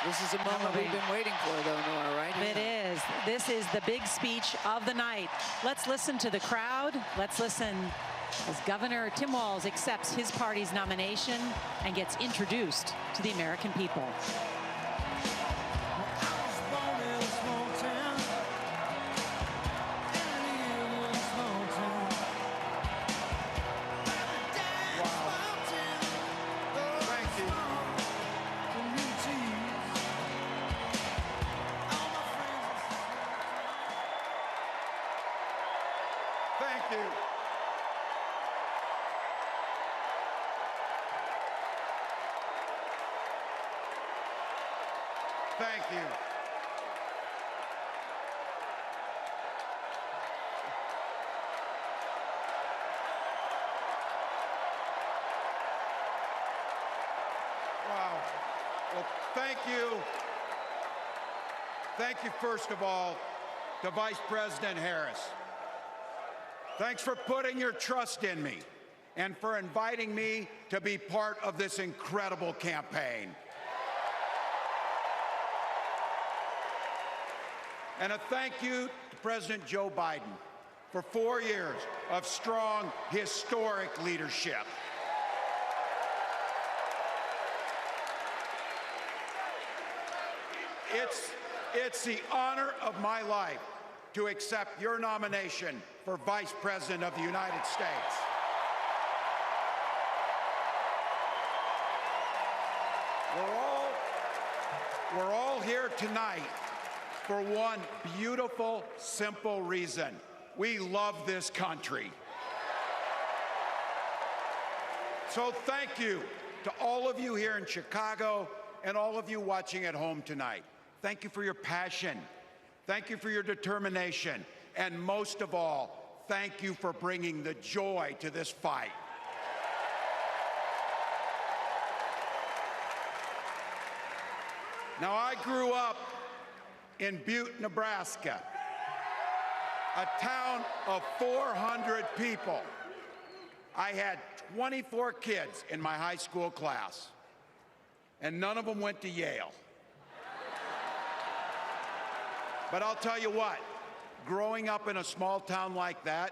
This is a moment we've been waiting for, though, Nora, right? It is. This is the big speech of the night. Let's listen to the crowd. Let's listen as Governor Tim Walz accepts his party's nomination and gets introduced to the American people. Thank you. Thank you. Wow. Well, thank you. Thank you, first of all, to Vice President Harris. Thanks for putting your trust in me and for inviting me to be part of this incredible campaign. And a thank you to President Joe Biden for 4 years of strong, historic leadership. It's the honor of my life to accept your nomination for Vice President of the United States. We're all here tonight for one beautiful, simple reason. We love this country. So thank you to all of you here in Chicago and all of you watching at home tonight. Thank you for your passion. Thank you for your determination. And most of all, thank you for bringing the joy to this fight. Now, I grew up in Butte, Nebraska, a town of 400 people. I had 24 kids in my high school class, and none of them went to Yale. But I'll tell you what, growing up in a small town like that,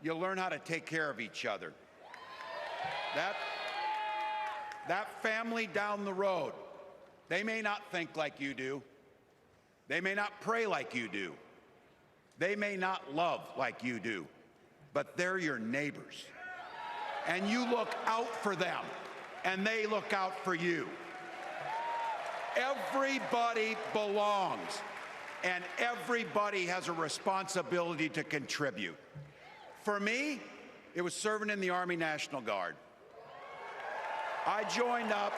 you learn how to take care of each other. That family down the road, they may not think like you do. They may not pray like you do. They may not love like you do, but they're your neighbors. And you look out for them, and they look out for you. Everybody belongs, and everybody has a responsibility to contribute. For me, it was serving in the Army National Guard. I joined up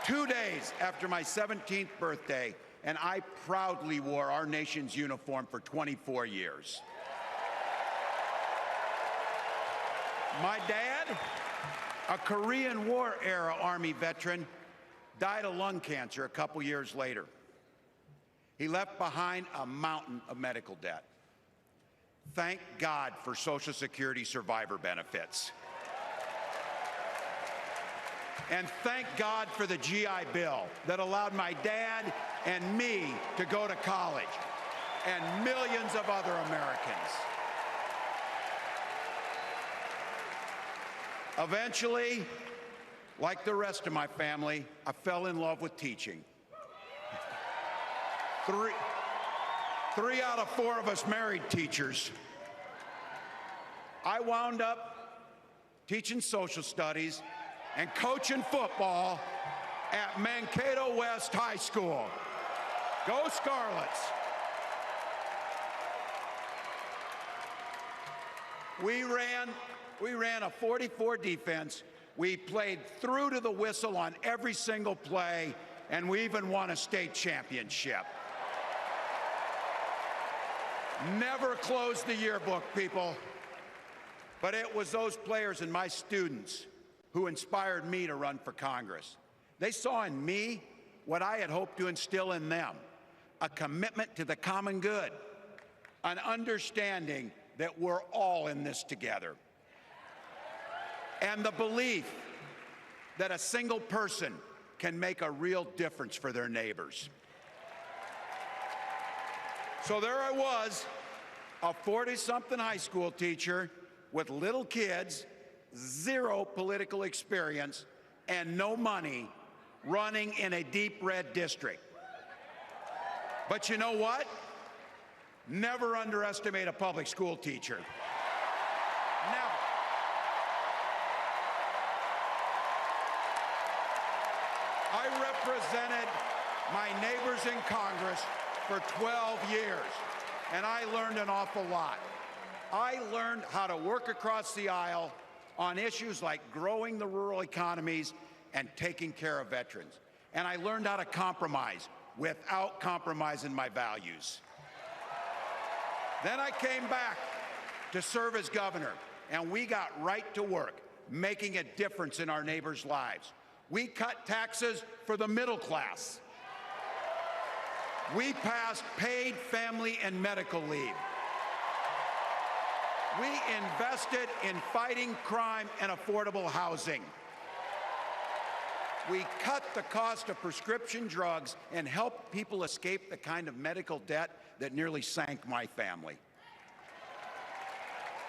2 days after my 17th birthday, and I proudly wore our nation's uniform for 24 years. My dad, a Korean War-era Army veteran, died of lung cancer a couple years later. He left behind a mountain of medical debt. Thank God for Social Security survivor benefits. And thank God for the GI Bill that allowed my dad and me to go to college, and millions of other Americans. Eventually, like the rest of my family, I fell in love with teaching. Three out of 4 of us married teachers. I wound up teaching social studies and coaching football at Mankato West High School. Go Scarlets! We ran a 44 defense. We played through to the whistle on every single play, and we even won a state championship. Never closed the yearbook, people. But it was those players and my students who inspired me to run for Congress. They saw in me what I had hoped to instill in them, a commitment to the common good, an understanding that we're all in this together, and the belief that a single person can make a real difference for their neighbors. So there I was, a 40-something high school teacher with little kids, zero political experience, and no money, running in a deep red district. But you know what? Never underestimate a public school teacher. Never. I represented my neighbors in Congress for 12 years, and I learned an awful lot. I learned how to work across the aisle on issues like growing the rural economies and taking care of veterans. And I learned how to compromise without compromising my values. Then I came back to serve as governor, and we got right to work, making a difference in our neighbors' lives. We cut taxes for the middle class. We passed paid family and medical leave. We invested in fighting crime and affordable housing. We cut the cost of prescription drugs and helped people escape the kind of medical debt that nearly sank my family.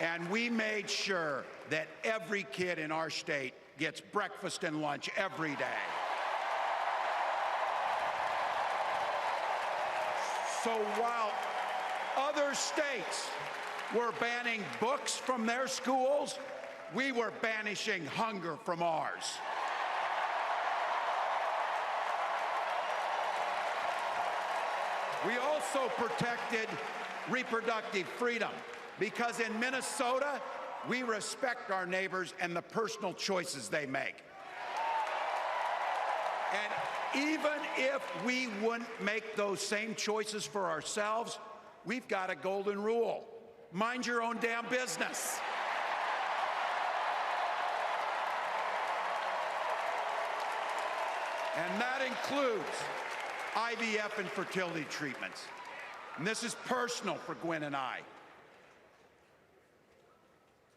And we made sure that every kid in our state gets breakfast and lunch every day. So while other states were banning books from their schools, we were banishing hunger from ours. We also protected reproductive freedom because in Minnesota, we respect our neighbors and the personal choices they make. And even if we wouldn't make those same choices for ourselves, we've got a golden rule. Mind your own damn business. And that includes IVF and fertility treatments. And this is personal for Gwen and I.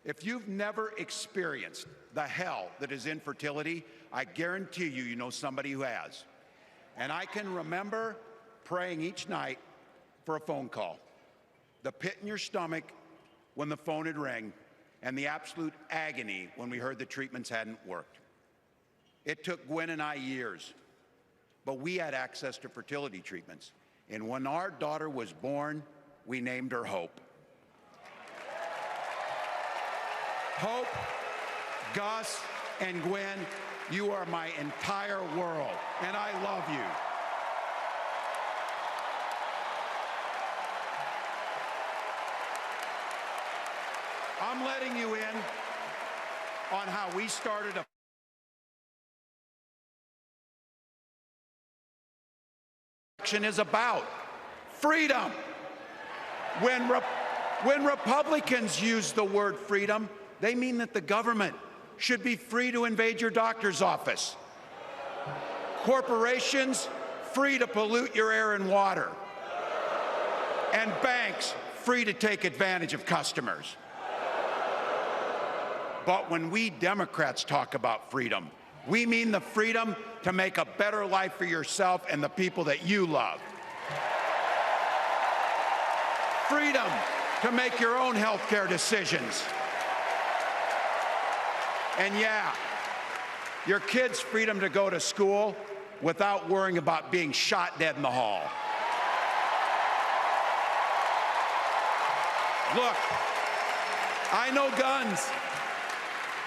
If you've never experienced the hell that is infertility, I guarantee you, you know somebody who has. And I can remember praying each night for a phone call. The pit in your stomach when the phone had rang, and the absolute agony when we heard the treatments hadn't worked. It took Gwen and I years, but we had access to fertility treatments. And when our daughter was born, we named her Hope. Hope, Gus, and Gwen, you are my entire world, and I love you. I'm letting you in on how we started a election is about freedom. When Republicans use the word freedom, they mean that the government should be free to invade your doctor's office. Corporations free to pollute your air and water. And banks free to take advantage of customers. But when we Democrats talk about freedom, we mean the freedom to make a better life for yourself and the people that you love. Freedom to make your own health care decisions. And yeah, your kids' freedom to go to school without worrying about being shot dead in the hall. Look, I know guns.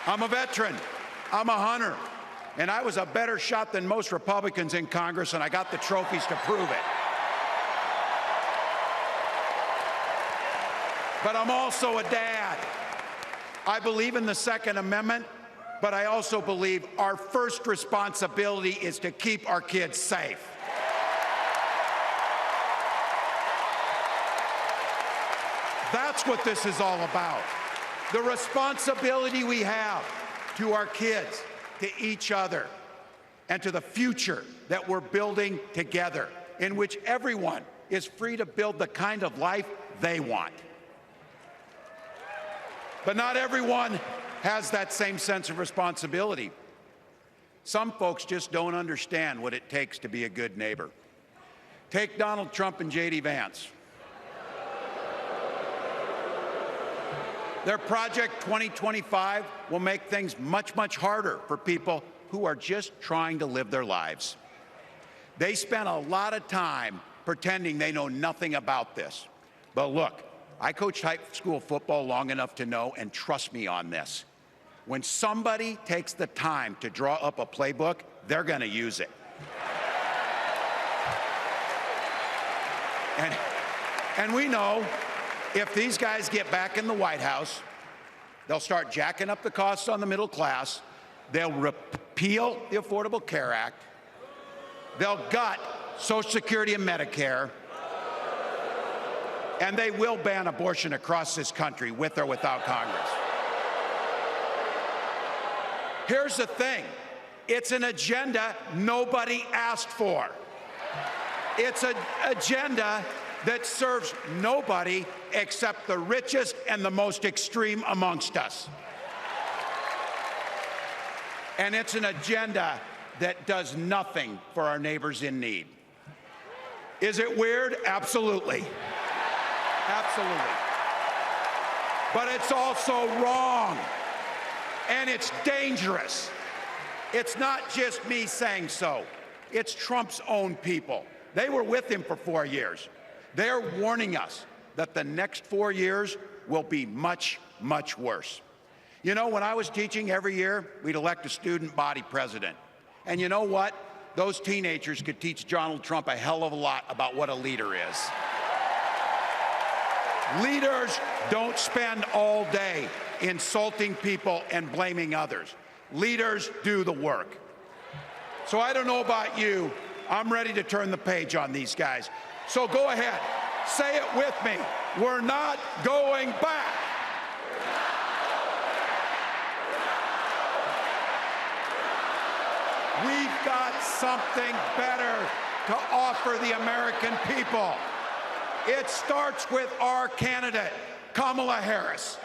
I'm a veteran. I'm a hunter. And I was a better shot than most Republicans in Congress, and I got the trophies to prove it. But I'm also a dad. I believe in the Second Amendment, but I also believe our first responsibility is to keep our kids safe. That's what this is all about. The responsibility we have to our kids, to each other, and to the future that we're building together, in which everyone is free to build the kind of life they want. But not everyone has that same sense of responsibility. Some folks just don't understand what it takes to be a good neighbor. Take Donald Trump and J.D. Vance. Their Project 2025 will make things much, much harder for people who are just trying to live their lives. They spent a lot of time pretending they know nothing about this. But look, I coached high school football long enough to know, and trust me on this, when somebody takes the time to draw up a playbook, they're going to use it. And we know if these guys get back in the White House, they'll start jacking up the costs on the middle class, they'll repeal the Affordable Care Act, they'll gut Social Security and Medicare, and they will ban abortion across this country with or without Congress. Here's the thing, it's an agenda nobody asked for. It's an agenda that serves nobody except the richest and the most extreme amongst us. And it's an agenda that does nothing for our neighbors in need. Is it weird? Absolutely. Absolutely. But it's also wrong, and it's dangerous. It's not just me saying so. It's Trump's own people. They were with him for 4 years. They're warning us that the next 4 years will be much, much worse. You know, when I was teaching every year, we'd elect a student body president. And you know what? Those teenagers could teach Donald Trump a hell of a lot about what a leader is. Leaders don't spend all day insulting people and blaming others. Leaders do the work. So I don't know about you, I'm ready to turn the page on these guys. So go ahead, say it with me. We're not going back. We've got something better to offer the American people. It starts with our candidate, Kamala Harris.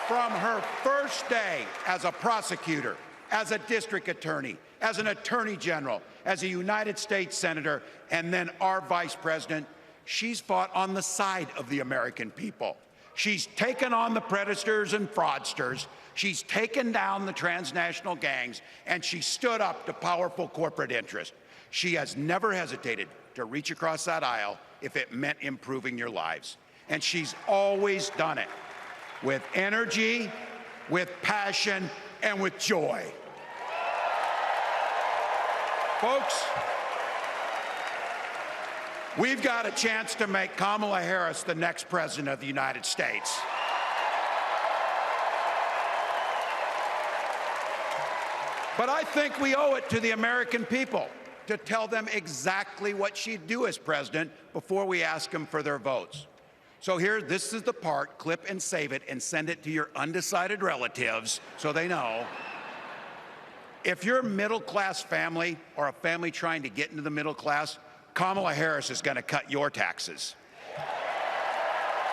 From her first day as a prosecutor, as a district attorney, as an attorney general, as a United States senator, and then our vice president, she's fought on the side of the American people. She's taken on the predators and fraudsters. She's taken down the transnational gangs, and she stood up to powerful corporate interests. She has never hesitated to reach across that aisle if it meant improving your lives. And she's always done it with energy, with passion, and with joy. Folks, we've got a chance to make Kamala Harris the next president of the United States. But I think we owe it to the American people to tell them exactly what she'd do as president before we ask them for their votes. So here, this is the part, clip and save it and send it to your undecided relatives so they know. If you're a middle-class family or a family trying to get into the middle class, Kamala Harris is going to cut your taxes.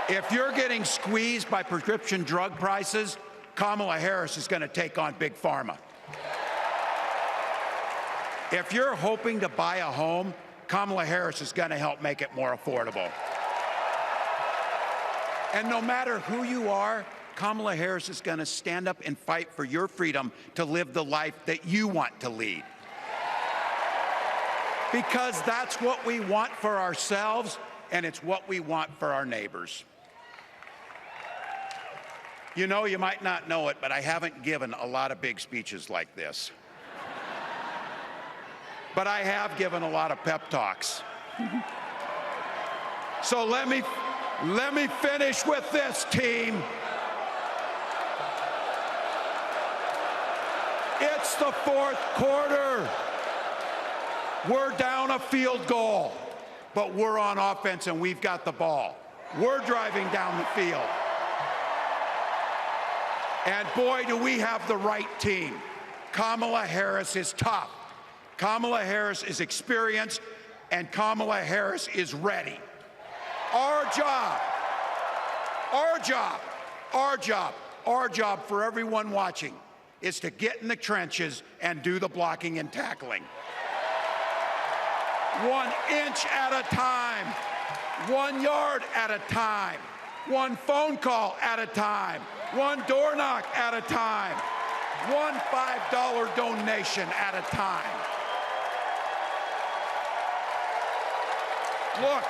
If you're getting squeezed by prescription drug prices, Kamala Harris is going to take on Big Pharma. If you're hoping to buy a home, Kamala Harris is going to help make it more affordable. And no matter who you are, Kamala Harris is going to stand up and fight for your freedom to live the life that you want to lead. Because that's what we want for ourselves, and it's what we want for our neighbors. You know, you might not know it, but I haven't given a lot of big speeches like this. But I have given a lot of pep talks. So let me finish with this, team. It's the fourth quarter. We're down a field goal, but we're on offense and we've got the ball. We're driving down the field. And boy, do we have the right team. Kamala Harris is tough. Kamala Harris is experienced, and Kamala Harris is ready. Our job Our job for everyone watching is to get in the trenches and do the blocking and tackling. 1 inch at a time, 1 yard at a time, 1 phone call at a time, 1 door knock at a time, 1 $5 donation at a time. Look,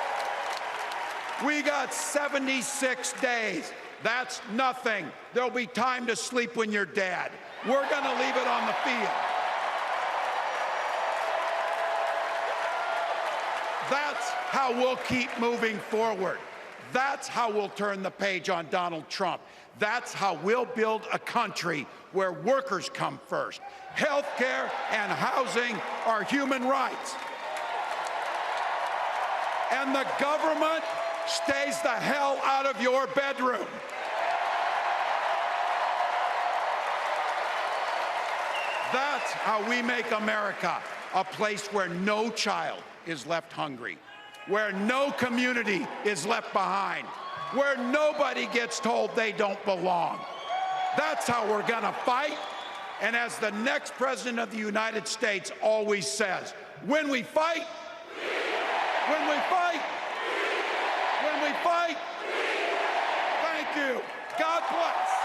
we got 76 days. That's nothing. There'll be time to sleep when you're dead. We're going to leave it on the field. That's how we'll keep moving forward. That's how we'll turn the page on Donald Trump. That's how we'll build a country where workers come first. Health care and housing are human rights. And the government stays the hell out of your bedroom. That's how we make America a place where no child is left hungry, where no community is left behind, where nobody gets told they don't belong. That's how we're gonna fight. And as the next president of the United States always says, when we fight, when we fight, when we fight, thank you. God bless.